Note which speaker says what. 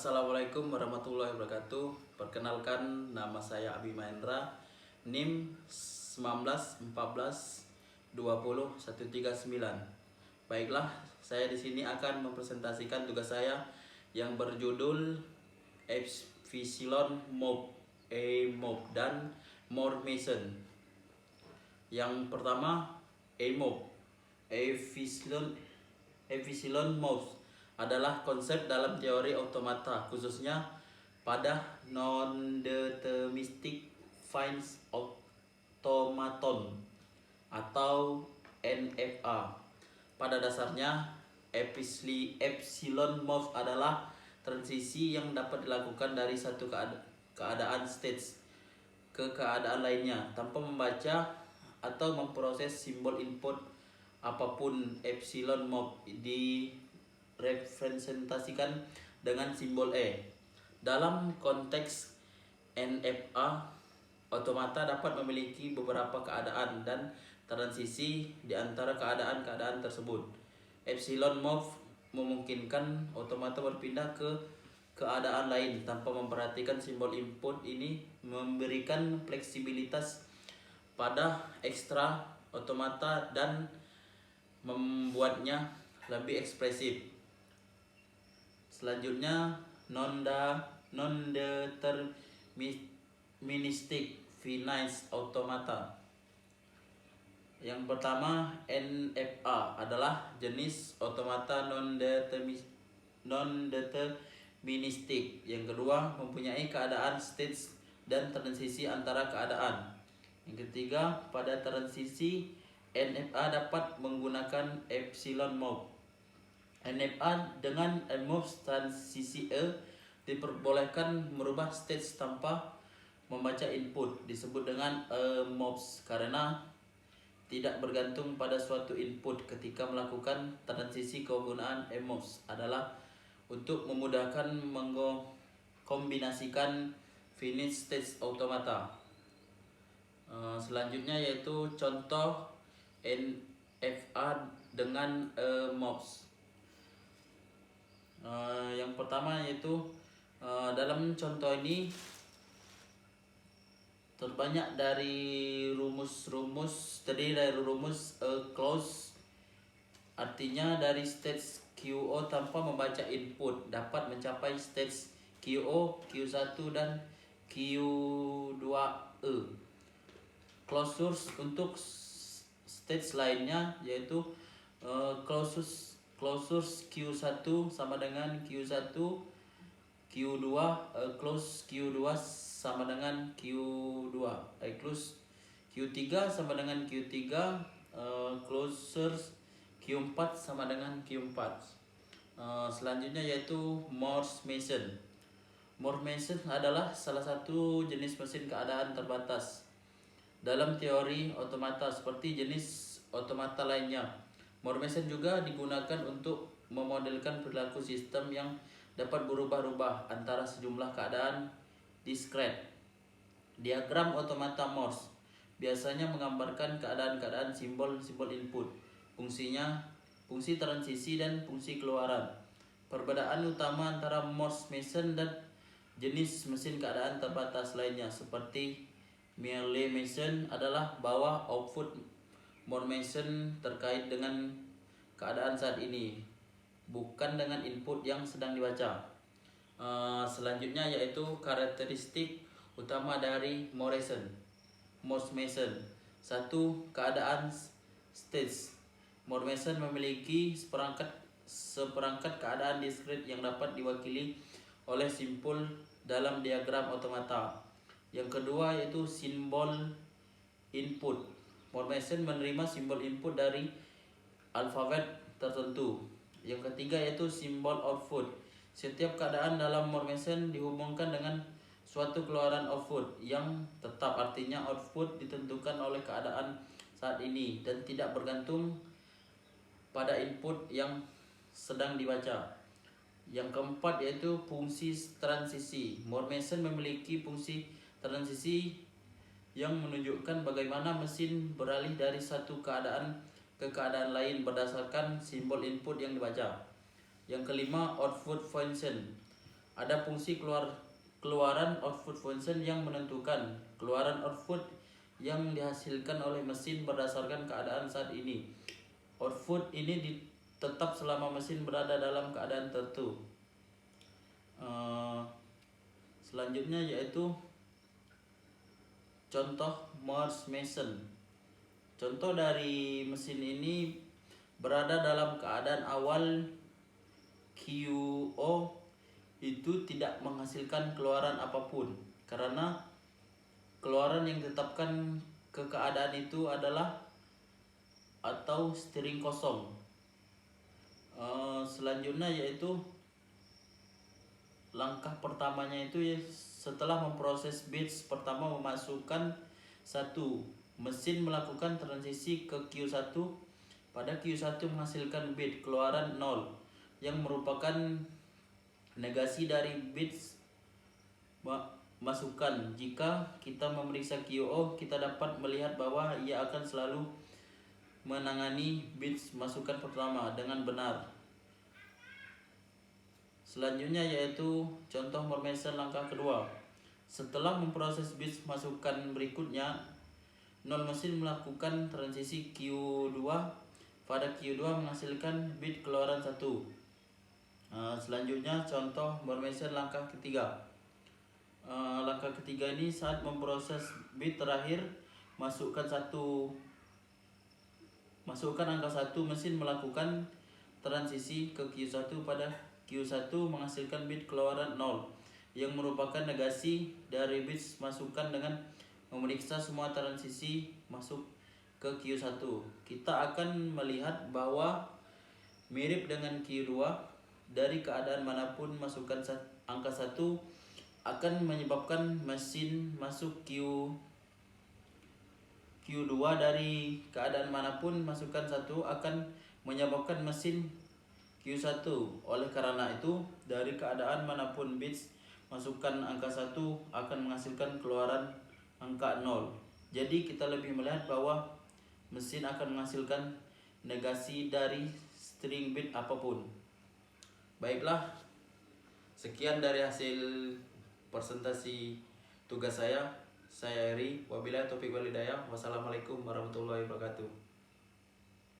Speaker 1: Assalamualaikum warahmatullahi wabarakatuh. Perkenalkan, nama saya Abi Mahendra, NIM 191420 139. Baiklah, saya di sini akan mempresentasikan tugas saya yang berjudul Epsilon Mob, A-Mob dan Mormation. Yang pertama, A-Mob. Epsilon Mob adalah konsep dalam teori automata, khususnya pada non-deterministic finite automaton atau NFA. Pada dasarnya, epsilon move adalah transisi yang dapat dilakukan dari satu keadaan state ke keadaan lainnya tanpa membaca atau memproses simbol input apapun. Epsilon move direpresentasikan dengan simbol E. Dalam konteks NFA, otomata dapat memiliki beberapa keadaan dan transisi di antara keadaan-keadaan tersebut. Epsilon move memungkinkan otomata berpindah ke keadaan lain tanpa memperhatikan simbol input. Ini memberikan fleksibilitas pada ekstra otomata dan membuatnya lebih ekspresif. Selanjutnya, non-deterministic finite automata. Yang pertama, NFA adalah jenis otomata non-deterministic. Yang kedua, mempunyai keadaan state dan transisi antara keadaan. Yang ketiga, pada transisi NFA dapat menggunakan epsilon move. NFA dengan move transisi E diperbolehkan merubah state tanpa membaca input, disebut dengan moves karena tidak bergantung pada suatu input. Ketika melakukan transisi, kegunaan moves adalah untuk memudahkan mengkombinasikan finite state automata. Selanjutnya yaitu contoh NFA dengan moves. Yang pertama yaitu dalam contoh ini terbanyak dari rumus close, artinya dari stage QO tanpa membaca input dapat mencapai stage QO, Q1 dan Q2E. Closures untuk stage lainnya yaitu closures Q1 sama dengan Q1, Q2, close Q2 sama dengan Q2, close Q3 sama dengan Q3, closures Q4 sama dengan Q4. Selanjutnya yaitu Morse-Mason. Morse-Mason adalah salah satu jenis mesin keadaan terbatas dalam teori otomata seperti jenis otomata lainnya. Morse-Mason juga digunakan untuk memodelkan perilaku sistem yang dapat berubah-ubah antara sejumlah keadaan diskret. Diagram otomata Morse biasanya menggambarkan keadaan-keadaan simbol-simbol input, fungsinya, fungsi transisi dan fungsi keluaran. Perbedaan utama antara Morse-Mason dan jenis mesin keadaan terbatas lainnya seperti Mealy-Mason adalah bahwa output Morse-Mason terkait dengan keadaan saat ini, bukan dengan input yang sedang dibaca. Selanjutnya yaitu karakteristik utama dari Morse-Mason. 1. Keadaan stage. Morse-Mason memiliki seperangkat keadaan diskret yang dapat diwakili oleh simbol dalam diagram otomata. Yang kedua yaitu simbol input. Morse-Mason menerima simbol input dari alfabet tertentu. Yang ketiga yaitu simbol output. Setiap keadaan dalam Morse-Mason dihubungkan dengan suatu keluaran output yang tetap, artinya output ditentukan oleh keadaan saat ini dan tidak bergantung pada input yang sedang dibaca. Yang keempat yaitu fungsi transisi. Morse-Mason memiliki fungsi transisi yang menunjukkan bagaimana mesin beralih dari satu keadaan ke keadaan lain berdasarkan simbol input yang dibaca. Yang kelima, output function. Ada fungsi keluaran output function yang menentukan keluaran output yang dihasilkan oleh mesin berdasarkan keadaan saat ini. Output ini tetap selama mesin berada dalam keadaan tertentu. Selanjutnya yaitu contoh Morse Mason. Contoh dari mesin ini berada dalam keadaan awal QO itu tidak menghasilkan keluaran apapun, karena keluaran yang ditetapkan ke keadaan itu adalah atau string kosong. Selanjutnya yaitu langkah pertamanya itu setelah memproses bits pertama memasukkan 1, mesin melakukan transisi ke Q1. Pada Q1 menghasilkan bit keluaran 0 yang merupakan negasi dari bits masukan. Jika kita memeriksa QO, kita dapat melihat bahwa ia akan selalu menangani bits masukan pertama dengan benar. Selanjutnya yaitu contoh Morse langkah kedua. Setelah memproses bits masukan berikutnya, 0 mesin melakukan transisi Q2. Pada Q2 menghasilkan bit keluaran 1. Selanjutnya contoh Morse langkah ketiga. Langkah ketiga ini saat memproses bit terakhir, masukkan angka 1, mesin melakukan transisi ke Q1. Pada Q1 menghasilkan bit keluaran 0 yang merupakan negasi dari bits masukan. Dengan memeriksa semua transisi masuk ke Q1, kita akan melihat bahwa mirip dengan Q2. Dari keadaan manapun masukkan angka 1 akan menyebabkan mesin masuk Q2. Dari keadaan manapun masukkan 1 akan menyebabkan mesin Q1. Oleh karena itu, dari keadaan manapun bits masukkan angka 1 akan menghasilkan keluaran angka 0. Jadi kita lebih melihat bahwa mesin akan menghasilkan negasi dari string bit apapun. Baiklah, sekian dari hasil presentasi tugas saya. Saya Eri, wabillahi taufiq wal hidayah. Wassalamualaikum warahmatullahi wabarakatuh.